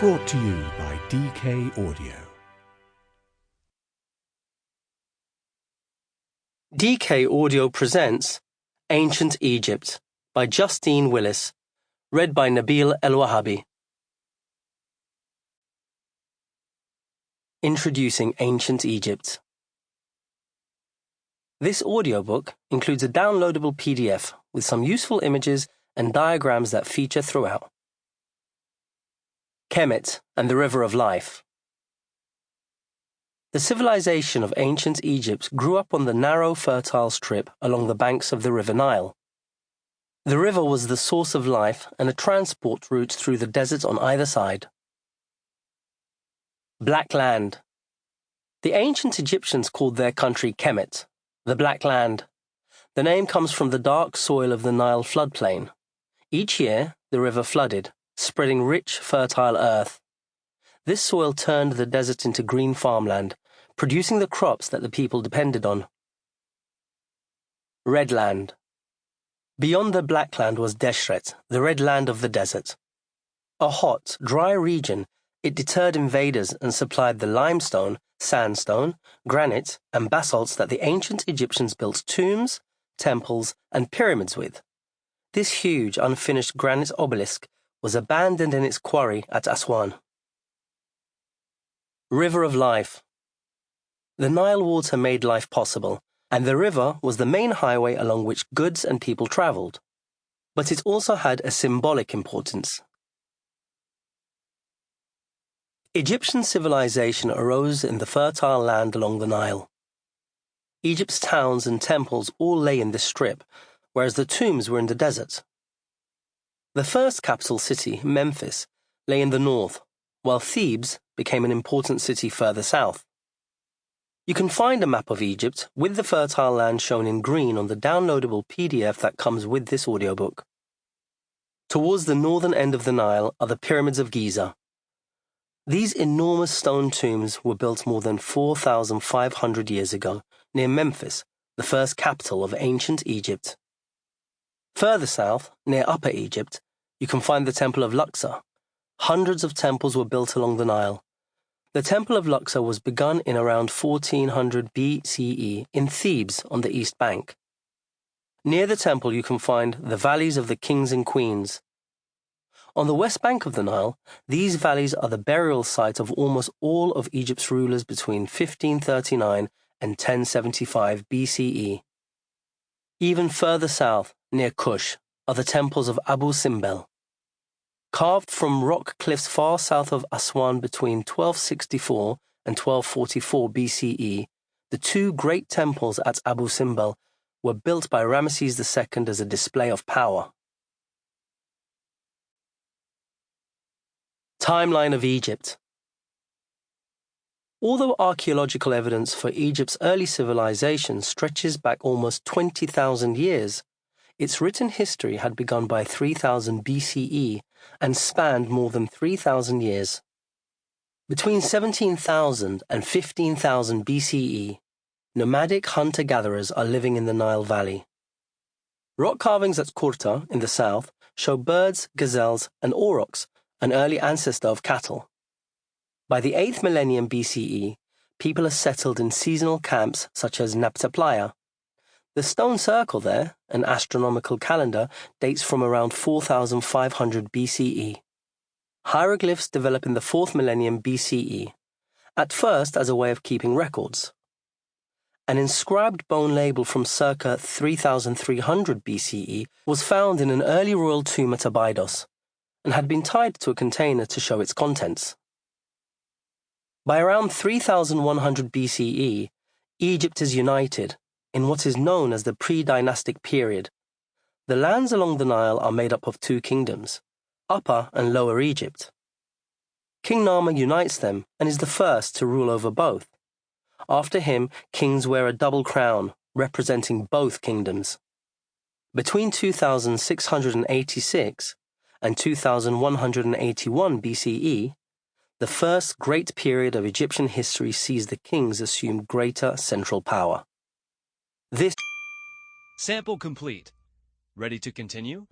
Brought to you by DK Audio. DK Audio presents Ancient Egypt by Justine Willis, read by Nabil Elouahabi. Introducing Ancient Egypt. This audiobook includes a downloadable PDF with some useful images and diagrams that feature throughout. Kemet and the River of Life. The civilization of ancient Egypt grew up on the narrow, fertile strip along the banks of the River Nile. The river was the source of life and a transport route through the desert on either side. Black Land. The ancient Egyptians called their country Kemet, the Black Land. The name comes from the dark soil of the Nile floodplain. Each year, the river flooded, spreading rich, fertile earth. This soil turned the desert into green farmland, producing the crops that the people depended on. Red Land. Beyond the Black Land was Deshret, the red land of the desert. A hot, dry region, it deterred invaders and supplied the limestone, sandstone, granite, and basalts that the ancient Egyptians built tombs, temples, and pyramids with. This huge, unfinished granite obelisk was abandoned in its quarry at Aswan. River of Life. The Nile water made life possible, and the river was the main highway along which goods and people travelled. But it also had a symbolic importance. Egyptian civilization arose in the fertile land along the Nile. Egypt's towns and temples all lay in this strip, whereas the tombs were in the desert. The first capital city, Memphis, lay in the north, while Thebes became an important city further south. You can find a map of Egypt with the fertile land shown in green on the downloadable PDF that comes with this audiobook. Towards the northern end of the Nile are the pyramids of Giza. These enormous stone tombs were built more than 4,500 years ago, near Memphis, the first capital of ancient Egypt. Further south, near Upper Egypt, you can find the Temple of Luxor. Hundreds of temples were built along the Nile. The Temple of Luxor was begun in around 1400 BCE in Thebes on the east bank. Near the temple you can find the valleys of the kings and queens. On the west bank of the Nile, these valleys are the burial site of almost all of Egypt's rulers between 1539 and 1075 BCE. Even further south, near Kush, are the temples of Abu Simbel. Carved from rock cliffs far south of Aswan between 1264 and 1244 BCE, the two great temples at Abu Simbel were built by Ramesses II as a display of power. Timeline of Egypt. Although archaeological evidence for Egypt's early civilization stretches back almost 20,000 years, its written history had begun by 3000 BCE and spanned more than 3,000 years. Between 17,000 and 15,000 BCE, nomadic hunter-gatherers are living in the Nile Valley. Rock carvings at Kurta in the south show birds, gazelles, and aurochs, an early ancestor of cattle. By the 8th millennium BCE, people are settled in seasonal camps such as Nabta Playa. The stone circle there, an astronomical calendar, dates from around 4,500 BCE. Hieroglyphs develop in the 4th millennium BCE, at first as a way of keeping records. An inscribed bone label from circa 3,300 BCE was found in an early royal tomb at Abydos, and had been tied to a container to show its contents. By around 3,100 BCE, Egypt is united in what is known as the pre-dynastic period. The lands along the Nile are made up of two kingdoms, Upper and Lower Egypt. King Narmer unites them and is the first to rule over both. After him, kings wear a double crown, representing both kingdoms. Between 2686 and 2181 BCE, the first great period of Egyptian history sees the kings assume greater central power. This Sample complete. Ready to continue?